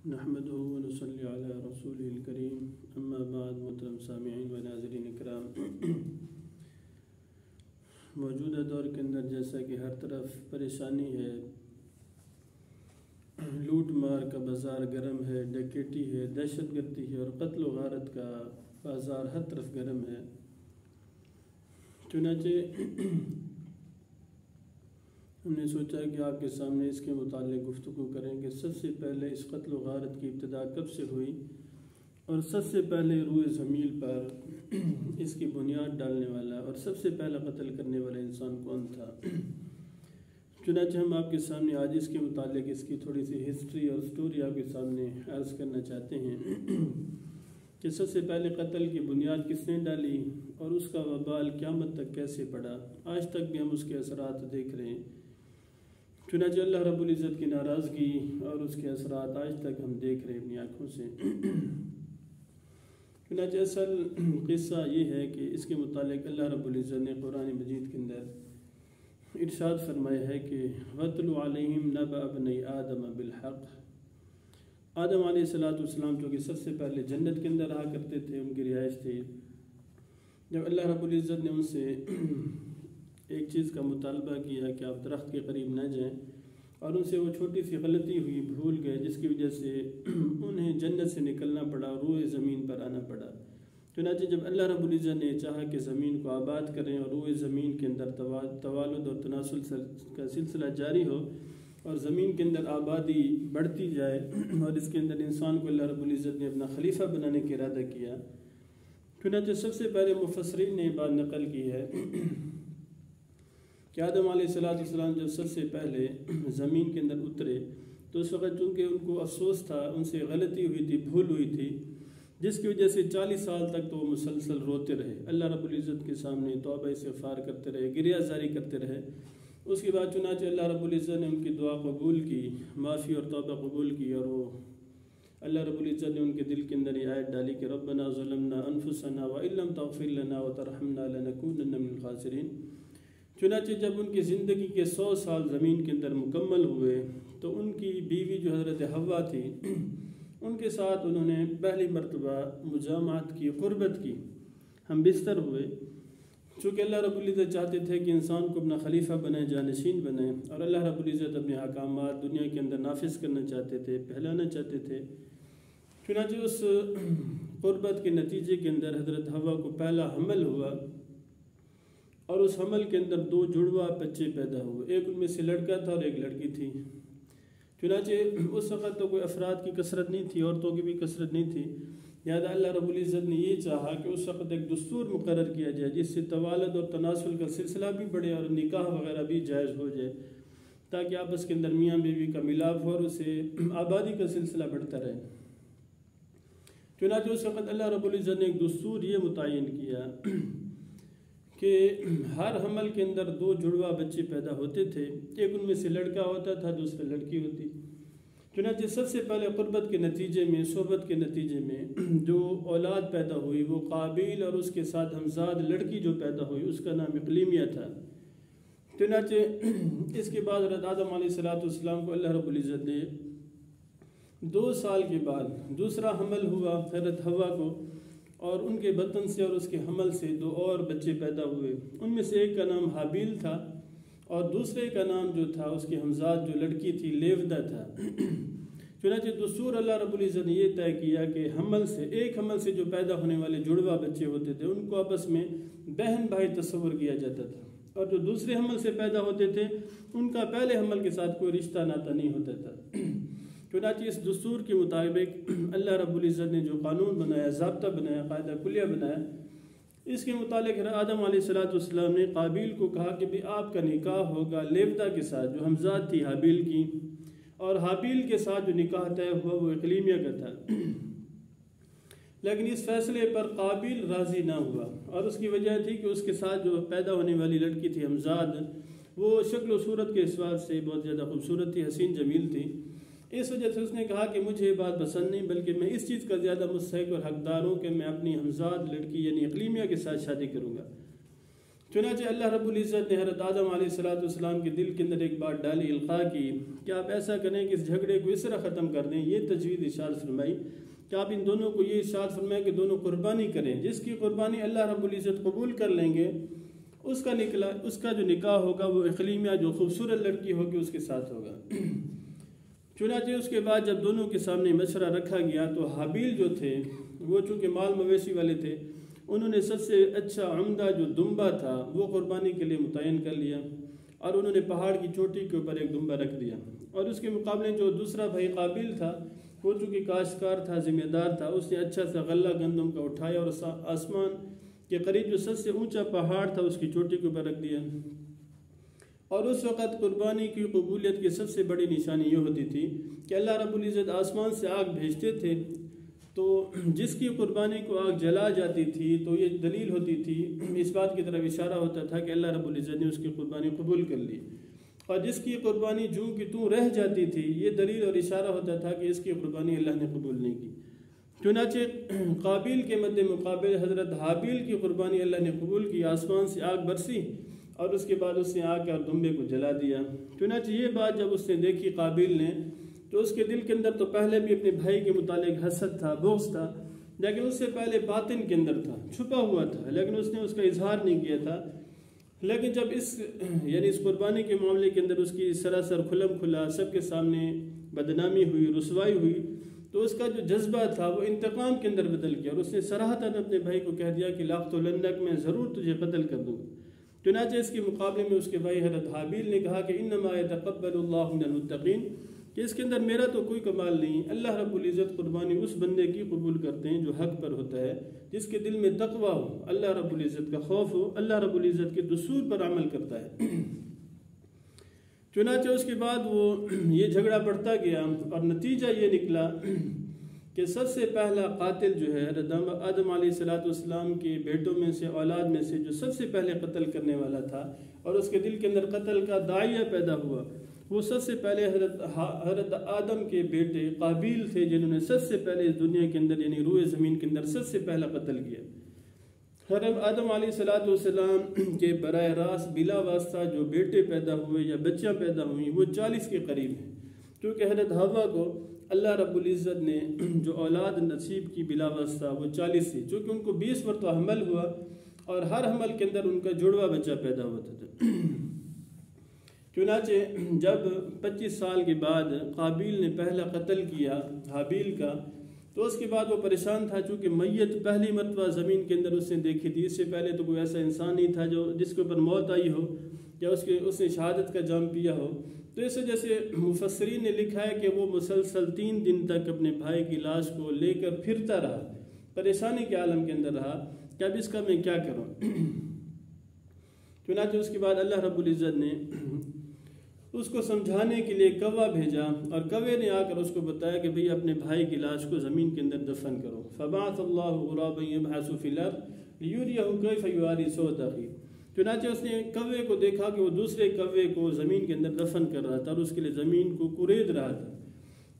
نحمده ونصلي على رسوله الكريم اما بعد محترم سامعین و ناظرین اکرام، موجودہ دور کے اندر جیسا کہ ہر طرف پریشانی ہے، لوٹ مار کا بازار گرم ہے، ڈکیٹی ہے، دہشت گردی ہے اور قتل و غارت کا بازار ہر طرف گرم ہے۔ چنانچہ ہم نے سوچا کہ آپ کے سامنے اس کے متعلق گفتگو کریں کہ سب سے پہلے اس قتل و غارت کی ابتدا کب سے ہوئی اور سب سے پہلے روئے زمین پر اس کی بنیاد ڈالنے والا اور سب سے پہلا قتل کرنے والا انسان کون تھا۔ چنانچہ ہم آپ کے سامنے آج اس کے متعلق اس کی تھوڑی سی ہسٹری اور سٹوری آپ کے سامنے عرض کرنا چاہتے ہیں کہ سب سے پہلے قتل کی بنیاد کس نے ڈالی اور اس کا وبال قیامت تک کیسے پڑا۔ آج تک بھی ہم اس کے اثرات دیکھ رہے ہیں۔ چنانچہ اللہ رب العزت کی ناراضگی اور اس کے اثرات آج تک ہم دیکھ رہے ہیں اپنی آنکھوں سے۔ چنانچہ اصل قصہ یہ ہے کہ اس کے متعلق اللہ رب العزت نے قرآن مجید کے اندر ارشاد فرمایا ہے کہ وَاتْلُ عَلَيْهِمْ نَبَأَ ابْنَيْ آدَمَ بِالْحَقِّ۔ آدم علیہ السلام جو کہ سب سے پہلے جنت کے اندر رہا کرتے تھے، ان کی رہائش تھی، جب اللہ رب العزت نے ان سے ایک چیز کا مطالبہ کیا کہ آپ درخت کے قریب نہ جائیں، اور ان سے وہ چھوٹی سی غلطی ہوئی، بھول گئے، جس کی وجہ سے انہیں جنت سے نکلنا پڑا، روئے زمین پر آنا پڑا۔ چنانچہ جب اللہ رب العزت نے چاہا کہ زمین کو آباد کریں اور روئے زمین کے اندر توالد اور تناسل کا سلسلہ جاری ہو اور زمین کے اندر آبادی بڑھتی جائے اور اس کے اندر انسان کو اللہ رب العزت نے اپنا خلیفہ بنانے کا ارادہ کیا، چنانچہ سب سے پہلے مفسرین نے بات نقل کی ہے کہ آدم علیہ السلام جب سب سے پہلے زمین کے اندر اترے تو اس وقت چونکہ ان کو افسوس تھا، ان سے غلطی ہوئی تھی، بھول ہوئی تھی، جس کی وجہ سے 40 سال تک تو وہ مسلسل روتے رہے، اللہ رب العزت کے سامنے توبہ استغفار کرتے رہے، گریہ زاری کرتے رہے۔ اس کے بعد چنانچہ اللہ رب العزت نے ان کی دعا قبول کی، معافی اور توبہ قبول کی، اور وہ اللہ رب العزت نے ان کے دل کے اندر یہ آیت ڈالی کہ ربنا ظلمنا انفسنا وان لم تغفر لنا وترحمنا لنکونن من الخاسرین۔ چنانچہ جب ان کی زندگی کے 100 سال زمین کے اندر مکمل ہوئے تو ان کی بیوی جو حضرت حوا تھی، ان کے ساتھ انہوں نے پہلی مرتبہ مجامعت کی، قربت کی، ہم بستر ہوئے، چونکہ اللہ رب العزت چاہتے تھے کہ انسان کو اپنا خلیفہ بنائے، جانشین بنائے، اور اللہ رب العزت اپنے احکامات دنیا کے اندر نافذ کرنا چاہتے تھے، پھیلانا چاہتے تھے۔ چنانچہ اس قربت کے نتیجے کے اندر حضرت حوا کو پہلا حمل ہوا، اور اس حمل کے اندر 2 جڑواں بچے پیدا ہوئے، ایک ان میں سے لڑکا تھا اور ایک لڑکی تھی۔ چنانچہ اس وقت تو کوئی افراد کی کثرت نہیں تھی، عورتوں کی بھی کثرت نہیں تھی، لہٰذا اللہ رب العزت نے یہ چاہا کہ اس وقت ایک دستور مقرر کیا جائے جس سے توالد اور تناسل کا سلسلہ بھی بڑھے اور نکاح وغیرہ بھی جائز ہو جائے، تاکہ آپس کے اندر میاں بیوی کا ملاپ ہو اور اسے آبادی کا سلسلہ بڑھتا رہے۔ چنانچہ اس وقت اللہ رب العزت نے ایک دستور یہ متعین کیا کہ ہر حمل کے اندر 2 جڑواں بچے پیدا ہوتے تھے، ایک ان میں سے لڑکا ہوتا تھا، دوسرا لڑکی ہوتی۔ چنانچہ سب سے پہلے قربت کے نتیجے میں، صحبت کے نتیجے میں جو اولاد پیدا ہوئی وہ قابیل اور اس کے ساتھ ہمزاد لڑکی جو پیدا ہوئی اس کا نام اقلیمیہ تھا۔ چنانچہ اس کے بعد حضرت آدم علیہ السلام کو اللہ رب العزت نے 2 سال کے بعد دوسرا حمل ہوا حضرت حوا کو، اور ان کے بطن سے اور اس کے حمل سے 2 اور بچے پیدا ہوئے، ان میں سے ایک کا نام حابیل تھا اور دوسرے کا نام جو تھا اس کی ہمزاد جو لڑکی تھی لیودہ تھا۔ چنانچہ دستور اللہ رب العزت نے یہ طے کیا کہ ایک حمل سے جو پیدا ہونے والے جڑواں بچے ہوتے تھے ان کو آپس میں بہن بھائی تصور کیا جاتا تھا، اور جو دوسرے حمل سے پیدا ہوتے تھے ان کا پہلے حمل کے ساتھ کوئی رشتہ ناتا نہیں ہوتا تھا۔ چنانچہ اس دستور کے مطابق اللہ رب العزت نے جو قانون بنایا، ضابطہ بنایا، قاعدہ کلیہ بنایا، اس کے متعلق آدم علیہ السلام نے قابیل کو کہا کہ بھی آپ کا نکاح ہوگا لیودہ کے ساتھ جو ہمزاد تھی حابیل کی، اور حابیل کے ساتھ جو نکاح طے ہوا وہ اقلیمیہ کا تھا۔ لیکن اس فیصلے پر قابیل راضی نہ ہوا، اور اس کی وجہ تھی کہ اس کے ساتھ جو پیدا ہونے والی لڑکی تھی ہمزاد، وہ شکل و صورت کے اعتبار سے بہت زیادہ خوبصورت تھی، حسین جمیل تھی۔ اس وجہ سے اس نے کہا کہ مجھے یہ بات پسند نہیں، بلکہ میں اس چیز کا زیادہ مستحق اور حقدار ہوں کہ میں اپنی ہمزاد لڑکی یعنی اقلیمیہ کے ساتھ شادی کروں گا۔ چنانچہ اللہ رب العزت نے حضرت آدم علیہ السلام کے دل کے اندر ایک بات ڈالی، القاء کی کہ آپ ایسا کریں کہ اس جھگڑے کو اس طرح ختم کر دیں۔ یہ تجویز ارشاد فرمائی کہ آپ ان دونوں کو یہ ارشاد فرمائیں کہ دونوں قربانی کریں، جس کی قربانی اللہ رب العزت قبول کر لیں گے اس کا جو نکاح ہوگا وہ اقلیمیہ جو خوبصورت لڑکی ہوگی اس کے ساتھ ہوگا۔ چنانچہ اس کے بعد جب دونوں کے سامنے مشورہ رکھا گیا تو حابیل جو تھے وہ چونکہ مال مویشی والے تھے، انہوں نے سب سے اچھا عمدہ جو دمبا تھا وہ قربانی کے لیے متعین کر لیا، اور انہوں نے پہاڑ کی چوٹی کے اوپر ایک دمبا رکھ دیا۔ اور اس کے مقابلے جو دوسرا بھائی قابیل تھا وہ چونکہ کاشتکار تھا، ذمہ دار تھا، اس نے اچھا سا غلہ گندم کا اٹھایا اور آسمان کے قریب جو سب سے اونچا پہاڑ تھا اس کی چوٹی کے اوپر رکھ دیا۔ اور اس وقت قربانی کی قبولیت کی سب سے بڑی نشانی یہ ہوتی تھی کہ اللہ رب العزت آسمان سے آگ بھیجتے تھے، تو جس کی قربانی کو آگ جلا جاتی تھی تو یہ دلیل ہوتی تھی، اس بات کی طرف اشارہ ہوتا تھا کہ اللہ رب العزت نے اس کی قربانی قبول کر لی، اور جس کی قربانی جوں کی توں رہ جاتی تھی یہ دلیل اور اشارہ ہوتا تھا کہ اس کی قربانی اللہ نے قبول نہیں کی۔ چنانچہ قابیل کے مد مقابل حضرت حابیل کی قربانی اللہ نے قبول کی، آسمان سے آگ برسی اور اس کے بعد اس نے آگ کے اور دمبے کو جلا دیا۔ چنانچہ یہ بات جب اس نے دیکھی قابیل نے تو اس کے دل کے اندر تو پہلے بھی اپنے بھائی کے متعلق حسد تھا، بغض تھا، لیکن اس سے پہلے باطن کے اندر تھا، چھپا ہوا تھا، لیکن اس نے اس کا اظہار نہیں کیا تھا۔ لیکن جب اس قربانی کے معاملے کے اندر اس کی سراسر کھلم کھلا سب کے سامنے بدنامی ہوئی، رسوائی ہوئی، تو اس کا جو جذبہ تھا وہ انتقام کے اندر بدل گیا، اور اس نے صراحتاً اپنے بھائی کو کہہ دیا کہ لاقتلنک، میں ضرور تجھے قتل کر دوں گا۔ چنانچہ اس کے مقابلے میں اس کے بھائی حضرت حابیل نے کہا کہ انما یتقبل اللہ من المتقین، کہ اس کے اندر میرا تو کوئی کمال نہیں، اللہ رب العزت قربانی اس بندے کی قبول کرتے ہیں جو حق پر ہوتا ہے، جس کے دل میں تقوی ہو، اللہ رب العزت کا خوف ہو، اللہ رب العزت کے دستور پر عمل کرتا ہے۔ چنانچہ اس کے بعد وہ یہ جھگڑا بڑھتا گیا، اور نتیجہ یہ نکلا کہ سب سے پہلا قاتل جو ہے آدم علیہ السلام کے بیٹوں میں سے، اولاد میں سے جو سب سے پہلے قتل کرنے والا تھا اور اس کے دل کے اندر قتل کا داعیہ پیدا ہوا، وہ سب سے پہلے حضرت آدم کے بیٹے قابیل تھے، جنہوں نے سب سے پہلے اس دنیا کے اندر یعنی روئے زمین کے اندر سب سے پہلا قتل کیا۔ حضرت آدم علیہ السلام کے براہ راست بلا واسطہ جو بیٹے پیدا ہوئے یا بچیاں پیدا ہوئیں وہ 40 کے قریب ہیں، کیونکہ حضرت حوا کو اللہ رب العزت نے جو اولاد نصیب کی بلا واسطہ وہ 40 تھی، چونکہ ان کو 20 مرتبہ حمل ہوا اور ہر حمل کے اندر ان کا جڑوا بچہ پیدا ہوتا تھا۔ چنانچہ جب 25 سال کے بعد قابیل نے پہلا قتل کیا حابیل کا، تو اس کے بعد وہ پریشان تھا، چونکہ میت پہلی مرتبہ زمین کے اندر اس نے دیکھی تھی، اس سے پہلے تو کوئی ایسا انسان نہیں تھا جس کے اوپر موت آئی ہو یا اس نے شہادت کا جام پیا ہو۔ تو اس وجہ سے مفسرین نے لکھا ہے کہ وہ مسلسل 3 دن تک اپنے بھائی کی لاش کو لے کر پھرتا رہا، پریشانی کے عالم کے اندر رہا کہ اب اس کا میں کیا کروں۔ چنانچہ اس کے بعد اللہ رب العزت نے اس کو سمجھانے کے لیے کوا بھیجا، اور کوے نے آ کر اس کو بتایا کہ بھئی اپنے بھائی کی لاش کو زمین کے اندر دفن کرو۔ فبعث اللہ غرابا یبحث فی الارض لیریہ کیف یواری صوت اخیہ۔ چنانچہ اس نے کوے کو دیکھا کہ وہ دوسرے کوے کو زمین کے اندر دفن کر رہا تھا اور اس کے لیے زمین کو کورید رہا تھا۔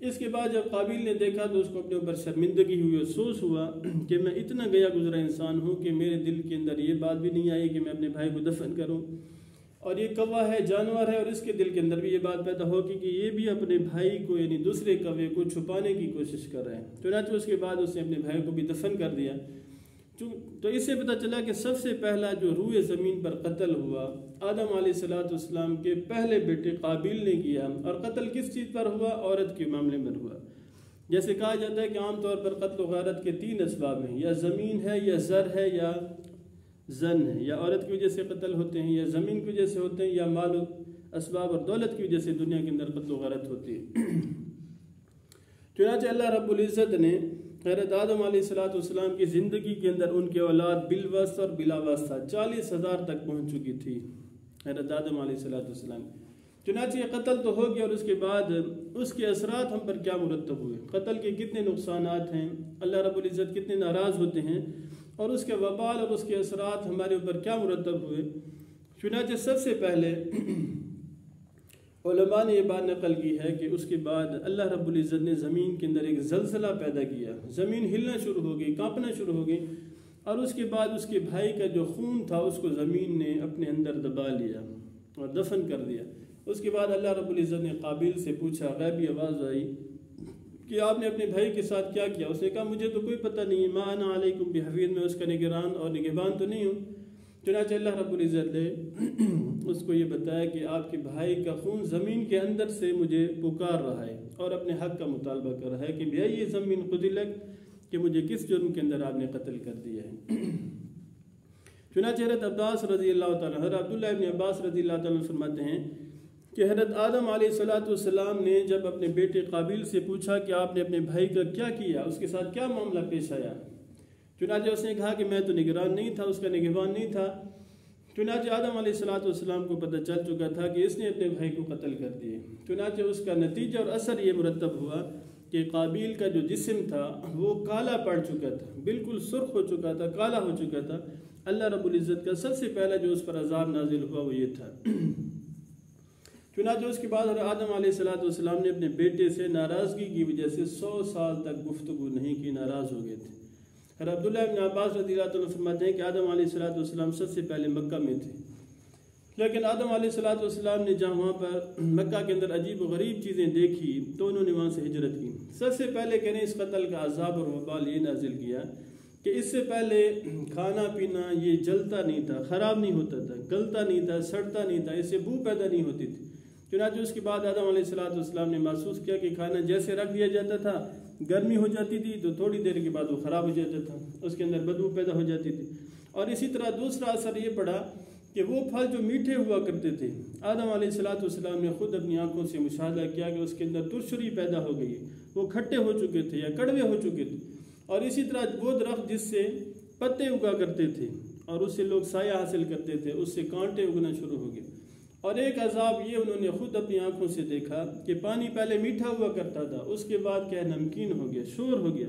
اس کے بعد جب قابیل نے دیکھا تو اس کو اپنے اوپر شرمندگی ہوئی، افسوس ہوا کہ میں اتنا گیا گزرا انسان ہوں کہ میرے دل کے اندر یہ بات بھی نہیں آئی کہ میں اپنے بھائی کو دفن کروں، اور یہ کوا ہے، جانور ہے، اور اس کے دل کے اندر بھی یہ بات پیدا ہوگی کہ یہ بھی اپنے بھائی کو یعنی دوسرے کوے کو چھپانے کی کوشش کر رہے ہیں۔ چنانچہ اس کے بعد اس نے اپنے بھائی کو بھی دفن کر دیا۔ تو اس سے پتہ چلا کہ سب سے پہلا جو روئے زمین پر قتل ہوا آدم علیہ السلام کے پہلے بیٹے قابیل نے کیا، اور قتل کس چیز پر ہوا؟ عورت کے معاملے میں ہوا۔ جیسے کہا جاتا ہے کہ عام طور پر قتل و غارت کے 3 اسباب ہیں، یا زمین ہے، یا زر ہے، یا زن ہے، یا عورت کی وجہ سے قتل ہوتے ہیں، یا زمین کی وجہ سے ہوتے ہیں، یا مال و اسباب اور دولت کی وجہ سے دنیا کے اندر قتل و غارت ہوتی ہے۔ چنانچہ اللہ رب العزت نے حضرت آدم علیہ السلام کی زندگی کے اندر ان کے اولاد بالواسطہ اور بلا واسطہ 40,000 تک پہنچ چکی تھی حضرت آدم علیہ السلام۔ چنانچہ یہ قتل تو ہو گیا، اور اس کے بعد اس کے اثرات ہم پر کیا مرتب ہوئے، قتل کے کتنے نقصانات ہیں، اللہ رب العزت کتنے ناراض ہوتے ہیں، اور اس کے وبال اور اس کے اثرات ہمارے اوپر کیا مرتب ہوئے۔ چنانچہ سب سے پہلے علماء نے یہ بات نقل کی ہے کہ اس کے بعد اللہ رب العزت نے زمین کے اندر ایک زلزلہ پیدا کیا، زمین ہلنا شروع ہو گئی، کانپنا شروع ہو گئی، اور اس کے بعد اس کے بھائی کا جو خون تھا اس کو زمین نے اپنے اندر دبا لیا اور دفن کر دیا۔ اس کے بعد اللہ رب العزت نے قابیل سے پوچھا، غیبی آواز آئی کہ آپ نے اپنے بھائی کے ساتھ کیا کیا؟ اس نے کہا مجھے تو کوئی پتہ نہیں ہے، ما انا علیکم بحفیظ، میں اس کا نگران اور نگہبان تو نہیں ہوں۔ چنانچہ اللہ رب العزت نے اس کو یہ بتایا کہ آپ کے بھائی کا خون زمین کے اندر سے مجھے پکار رہا ہے اور اپنے حق کا مطالبہ کر رہا ہے کہ بھیا یہ زمین قتلک، کہ مجھے کس جرم کے اندر آپ نے قتل کر دیا ہے۔ چنانچہ حضرت عباس رضی اللہ تعالیٰ، حضرت عبداللہ ابن عباس رضی اللہ تعالیٰ فرماتے ہیں کہ حضرت آدم علیہ السلام نے جب اپنے بیٹے قابیل سے پوچھا کہ آپ نے اپنے بھائی کا کیا کیا، اس کے ساتھ کیا معاملہ پیش آیا، چنانچہ اس نے کہا کہ میں تو نگران نہیں تھا، اس کا نگہبان نہیں تھا۔ چنانچہ آدم علیہ السلام کو پتہ چل چکا تھا کہ اس نے اپنے بھائی کو قتل کر دیے۔ چنانچہ اس کا نتیجہ اور اثر یہ مرتب ہوا کہ قابیل کا جو جسم تھا وہ کالا پڑ چکا تھا، بالکل سرخ ہو چکا تھا، کالا ہو چکا تھا۔ اللہ رب العزت کا سب سے پہلا جو اس پر عذاب نازل ہوا وہ یہ تھا۔ چنانچہ اس کے بعد آدم علیہ السلام نے اپنے بیٹے سے ناراضگی کی وجہ سے 100 سال تک گفتگو نہیں کی، ناراض ہو گئے تھے۔ اور عبداللہ ابن عباس رضی اللہ عنہ فرماتے ہیں کہ آدم علیہ السلام سب سے پہلے مکہ میں تھے، لیکن آدم علیہ السلام نے جہاں وہاں پر مکہ کے اندر عجیب و غریب چیزیں دیکھی تو انہوں نے وہاں سے ہجرت کی۔ سب سے پہلے کہنے اس قتل کا عذاب اور وبال یہ نازل کیا کہ اس سے پہلے کھانا پینا یہ جلتا نہیں تھا، خراب نہیں ہوتا تھا، گلتا نہیں تھا، سڑتا نہیں تھا، اس سے بو پیدا نہیں ہوتی تھی۔ چنانچہ اس کے بعد آدم علیہ السلام نے محسوس کیا کہ کھانا جیسے رکھ دیا جاتا تھا، گرمی ہو جاتی تھی تو تھوڑی دیر کے بعد وہ خراب ہو جاتا تھا، اس کے اندر بدبو پیدا ہو جاتی تھی۔ اور اسی طرح دوسرا اثر یہ پڑا کہ وہ پھل جو میٹھے ہوا کرتے تھے، آدم علیہ السلام نے خود اپنی آنکھوں سے مشاہدہ کیا کہ اس کے اندر ترشری پیدا ہو گئی، وہ کھٹے ہو چکے تھے یا کڑوے ہو چکے تھے۔ اور اسی طرح وہ درخت جس سے پتے اگا کرتے تھے اور اس سے لوگ سایہ حاصل کرتے تھے، اس سے کانٹے اگنا شروع ہو گئے۔ اور ایک عذاب یہ انہوں نے خود اپنی آنکھوں سے دیکھا کہ پانی پہلے میٹھا ہوا کرتا تھا، اس کے بعد کیا نمکین ہو گیا، شور ہو گیا۔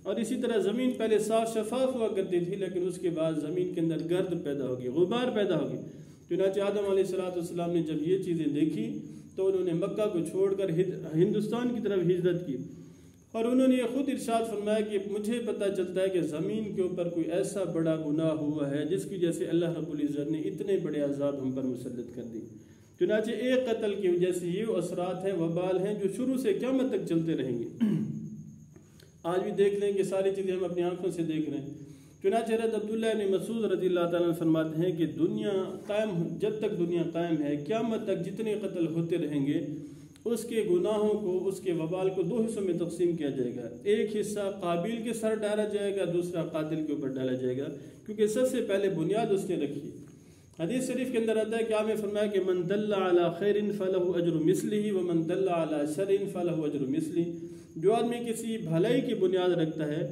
اور اسی طرح زمین پہلے صاف شفاف ہوا کرتی تھی، لیکن اس کے بعد زمین کے اندر گرد پیدا ہو گئی، غبار پیدا ہو گئی۔ چنانچہ آدم علیہ السلام نے جب یہ چیزیں دیکھی تو انہوں نے مکہ کو چھوڑ کر ہندوستان کی طرف ہجرت کی، اور انہوں نے یہ خود ارشاد فرمایا کہ مجھے پتہ چلتا ہے کہ زمین کے اوپر کوئی ایسا بڑا گناہ ہوا ہے جس کی وجہ سے اللہ رب العزت نے اتنے بڑے عذاب ہم پر مسلط کر دی۔ چنانچہ ایک قتل کی وجہ سے یہ اثرات ہیں، وبال ہیں جو شروع سے قیامت تک چلتے رہیں گے۔ آج بھی دیکھ لیں کہ ساری چیزیں ہم اپنی آنکھوں سے دیکھ رہے ہیں۔ چنانچہ حضرت عبداللہ ابن مسعود رضی اللہ تعالیٰ عنہ فرماتے ہیں کہ دنیا قائم، جب تک دنیا قائم ہے، قیامت تک جتنے قتل ہوتے رہیں گے اس کے گناہوں کو، اس کے وبال کو 2 حصوں میں تقسیم کیا جائے گا۔ ایک حصہ قابیل کے سر ڈالا جائے گا، دوسرا قاتل کے اوپر ڈالا جائے گا، کیونکہ سب سے پہلے بنیاد اس نے رکھی۔ حدیث شریف کے اندر آتا ہے کہ آپ نے فرمایا کہ من دل علی خیر فلہ اجر مثلہ ومن دل علی شر فلہ اجر مثلہ۔ جو آدمی کسی بھلائی کی بنیاد رکھتا ہے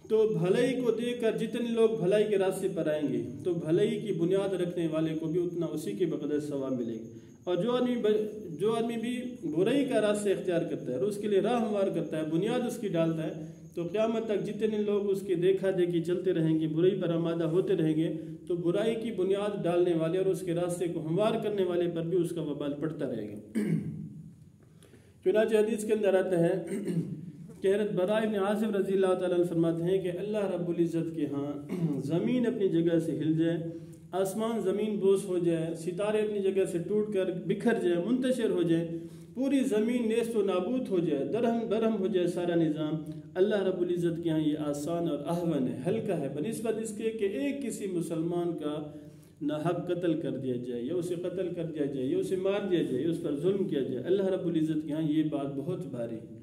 تو بھلائی کو دیکھ کر جتنے لوگ بھلائی کے راستے پر آئیں گے تو بھلائی کی بنیاد رکھنے والے کو بھی اتنا اسی کے بقدر ثواب ملے گا۔ اور جو آدمی بھی برائی کا راستہ اختیار کرتا ہے اور اس کے لیے راہ ہموار کرتا ہے، بنیاد اس کی ڈالتا ہے، تو قیامت تک جتنے لوگ اس کے دیکھا دیکھی چلتے رہیں گے، برائی پر آمادہ ہوتے رہیں گے، تو برائی کی بنیاد ڈالنے والے اور اس کے راستے کو ہموار کرنے والے پر بھی اس کا وبال پڑتا رہے گا۔ چنانچہ حدیث کے اندر آتا ہے کہ حضرت براء بن عازب رضی اللہ تعالیٰ عنہ فرماتے ہیں کہ اللہ رب العزت کے ہاں زمین اپنی جگہ سے ہل جائے، آسمان زمین بوس ہو جائے، ستارے اپنی جگہ سے ٹوٹ کر بکھر جائے، منتشر ہو جائے، پوری زمین نیست و نابود ہو جائے، درہم برہم ہو جائے سارا نظام، اللہ رب العزت کے ہاں یہ آسان اور اہون ہے، ہلکا ہے بنسبت اس کے کہ ایک کسی مسلمان کا ناحق قتل کر دیا جائے یا اسے قتل کر دیا جائے یا اسے مار دیا جائے یا اس پر ظلم کیا جائے۔ اللہ رب العزت کے ہاں یہ بات بہت بھاری ہے۔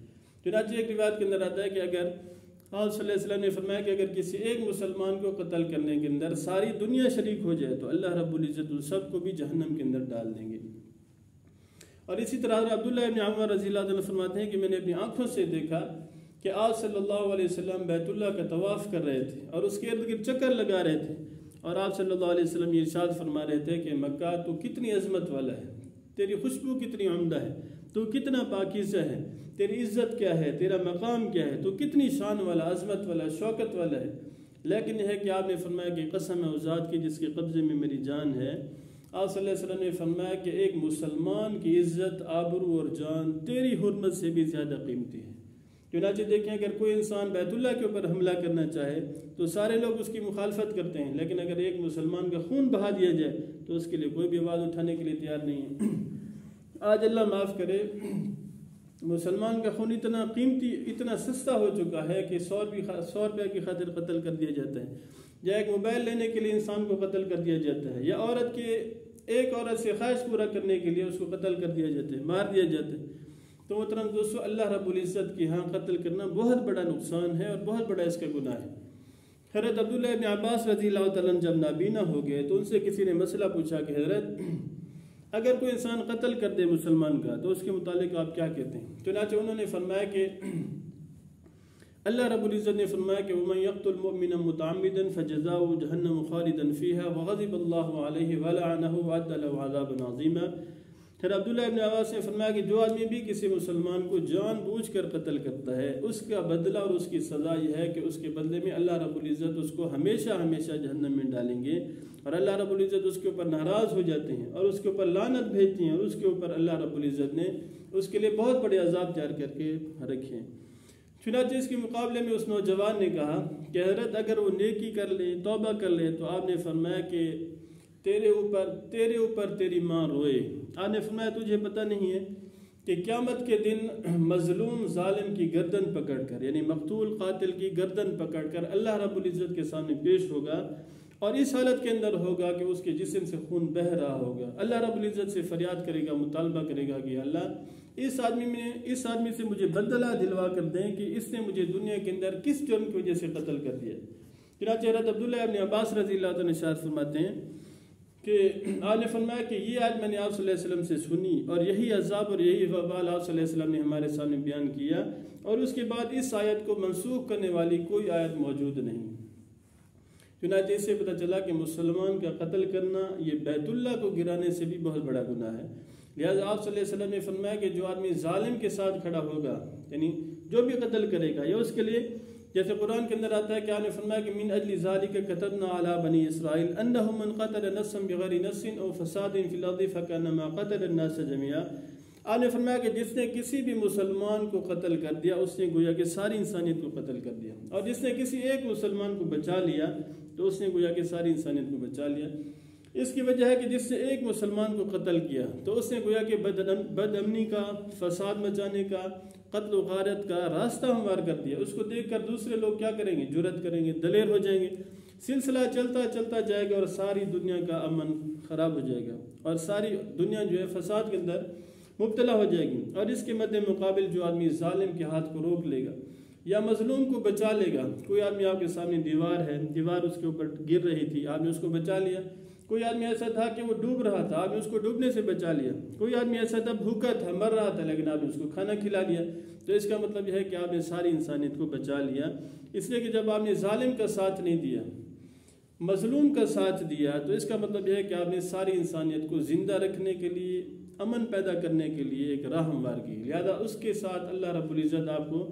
چنانچہ ایک روایت کے اندر آتا ہے کہ اگر آپ صلی اللہ علیہ وسلم نے فرمایا کہ اگر کسی ایک مسلمان کو قتل کرنے کے اندر ساری دنیا شریک ہو جائے تو اللہ رب العزت ان سب کو بھی جہنم کے اندر ڈال دیں گے۔ اور اسی طرح عبداللہ ابن عمر رضی اللہ عنہ فرماتے ہیں کہ میں نے اپنی آنکھوں سے دیکھا کہ آپ صلی اللہ علیہ وسلم بیت اللہ کا طواف کر رہے تھے اور اس کے ارد گرد چکر لگا رہے تھے، اور آپ صلی اللہ علیہ وسلم یہ ارشاد فرما رہے تھے کہ مکہ تو کتنی عظمت والا ہے، تیری خوشبو کتنی عمدہ ہے، تو کتنا پاکیزہ ہے، تیری عزت کیا ہے، تیرا مقام کیا ہے، تو کتنی شان والا، عظمت والا، شوکت والا ہے۔ لیکن یہ ہے کہ آپ نے فرمایا کہ قسم ہے اس ذات کی جس کے قبضے میں میری جان ہے، آپ صلی اللہ علیہ وسلم نے فرمایا کہ ایک مسلمان کی عزت، آبرو اور جان تیری حرمت سے بھی زیادہ قیمتی ہے۔ چنانچہ دیکھیں اگر کوئی انسان بیت اللہ کے اوپر حملہ کرنا چاہے تو سارے لوگ اس کی مخالفت کرتے ہیں، لیکن اگر ایک مسلمان کا خون بہا دیا جائے تو اس کے لیے کوئی بھی آواز اٹھانے کے لیے تیار نہیں ہے۔ آج اللہ معاف کرے مسلمان کا خون اتنا قیمتی، اتنا سستا ہو چکا ہے کہ 100 روپے کی خاطر قتل کر دیا جاتا ہے، یا ایک موبائل لینے کے لیے انسان کو قتل کر دیا جاتا ہے، یا ایک عورت سے خواہش پورا کرنے کے لیے اس کو قتل کر دیا جاتا ہے، مار دیا جاتا ہے۔ تو محترم دوستو، اللہ رب العزت کی ہاں قتل کرنا بہت بڑا نقصان ہے اور بہت بڑا اس کا گناہ ہے۔ حضرت عبداللہ ابن عباس رضی اللہ تعالیٰ عنہ جب نابینا ہو گئے تو ان سے کسی نے مسئلہ پوچھا کہ حضرت اگر کوئی انسان قتل کر دے مسلمان کا تو اس کے متعلق آپ کیا کہتے ہیں؟ چنانچہ انہوں نے فرمایا کہ اللہ رب العزت نے فرمایا کہ وَمَن يَقْتُلْ مُؤْمِنًا مُتَعَمِّدًا فَجَزَاؤُهُ جَهَنَّمُ خَالِدًا فِيهَا وَغَضِبَ اللَّهُ عَلَيْهِ وَلَعَنَهُ وَأَعَدَّ لَهُ عَذَابًا عَظِيمًا۔ پھر عبداللہ ابن عباس نے فرمایا کہ جو آدمی بھی کسی مسلمان کو جان بوجھ کر قتل کرتا ہے اس کا بدلہ اور اس کی سزا یہ ہے کہ اس کے بدلے میں اللہ رب العزت اس کو ہمیشہ ہمیشہ جہنم میں ڈالیں گے، اور اللہ رب العزت اس کے اوپر ناراض ہو جاتے ہیں اور اس کے اوپر لعنت بھیجتی ہیں، اور اس کے اوپر اللہ رب العزت نے اس کے لیے بہت بڑے عذاب تیار کر کے رکھے ہیں۔ چنانچہ اس کے مقابلے میں اس نوجوان نے کہا کہ حضرت اگر وہ نیکی کر لے، توبہ کر لے، تو آپ نے فرمایا کہ تیرے اوپر تیری ماں روئے۔ آپ نے فرمایا تجھے پتہ نہیں ہے کہ قیامت کے دن مظلوم ظالم کی گردن پکڑ کر، یعنی مقتول قاتل کی گردن پکڑ کر اللہ رب العزت کے سامنے پیش ہوگا، اور اس حالت کے اندر ہوگا کہ اس کے جسم سے خون بہہ رہا ہوگا۔ اللہ رب العزت سے فریاد کرے گا، مطالبہ کرے گا کہ اللہ اس آدمی سے مجھے بدلہ دلوا کر دیں کہ اس نے مجھے دنیا کے اندر کس جرم کی وجہ سے قتل کر دیا۔ چنانچہ حضرت عبداللہ ابن عباس رضی اللہ عنہ ارشاد فرماتے ہیں کہ آپ نے فرمایا کہ یہ آج میں نے آپ صلی اللہ علیہ وسلم سے سنی، اور یہی عذاب اور یہی وبال آپ صلی اللہ علیہ وسلم نے ہمارے سامنے بیان کیا، اور اس کے بعد اس آیت کو منسوخ کرنے والی کوئی آیت موجود نہیں۔ چنانچہ اس سے پتہ چلا کہ مسلمان کا قتل کرنا یہ بیت اللہ کو گرانے سے بھی بہت بڑا گناہ ہے۔ لہٰذا آپ صلی اللہ علیہ وسلم نے فرمایا کہ جو آدمی ظالم کے ساتھ کھڑا ہوگا، یعنی جو بھی قتل کرے گا، یا اس کے لیے جیسے قرآن کے اندر آتا ہے کہ آپ نے فرمایا کہ من اجل ذالک کتبنا علی بنی اسرائیل انہ من قتل نفسا بغیر نفس او فساد فی الارض فکانما قتل الناس جميعا۔ آپ نے فرمایا کہ جس نے کسی بھی مسلمان کو قتل کر دیا اس نے گویا کہ ساری انسانیت کو قتل کر دیا، اور جس نے کسی ایک مسلمان کو بچا لیا تو اس نے گویا کہ ساری انسانیت کو بچا لیا۔ اس کی وجہ ہے کہ جس نے ایک مسلمان کو قتل کیا تو اس نے گویا کہ بد امنی کا، فساد مچانے کا، قتل و غارت کا راستہ ہموار کر دیا۔ اس کو دیکھ کر دوسرے لوگ کیا کریں گے؟ جرأت کریں گے، دلیر ہو جائیں گے، سلسلہ چلتا جائے گا اور ساری دنیا کا امن خراب ہو جائے گا، اور ساری دنیا جو ہے فساد کے اندر مبتلا ہو جائے گی۔ اور اس کے مد مقابل جو آدمی ظالم کے ہاتھ کو روک لے گا یا مظلوم کو بچا لے گا، کوئی آدمی آپ کے سامنے دیوار ہے، دیوار اس کے اوپر گر رہی تھی، آپ نے اس کو بچا لیا۔ کوئی آدمی ایسا تھا کہ وہ ڈوب رہا تھا، آپ نے اس کو ڈوبنے سے بچا لیا۔ کوئی آدمی ایسا تھا بھوکا تھا، مر رہا تھا، لیکن آپ نے اس کو کھانا کھلا دیا۔ تو اس کا مطلب یہ ہے کہ آپ نے ساری انسانیت کو بچا لیا، اس لیے کہ جب آپ نے ظالم کا ساتھ نہیں دیا، مظلوم کا ساتھ دیا، تو اس کا مطلب یہ ہے کہ آپ نے ساری انسانیت کو زندہ رکھنے کے لیے، امن پیدا کرنے کے لیے ایک راہ ہموار کی۔ لہذا اس کے ساتھ اللہ رب العزت آپ کو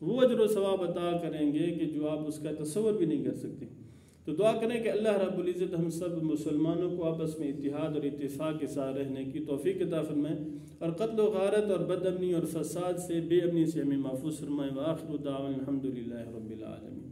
وہ اجر و ثواب عطا کریں گے کہ جو آپ اس کا تصور بھی نہیں کر سکتے۔ تو دعا کریں کہ اللہ رب العزت ہم سب مسلمانوں کو آپس میں اتحاد اور اتفاق کے ساتھ رہنے کی توفیق عطا فرمائے، اور قتل و غارت اور بد امنی اور فساد سے، بے امنی سے ہمیں محفوظ فرمائے۔ وآخر دعوانا الحمدللہ رب العالمین۔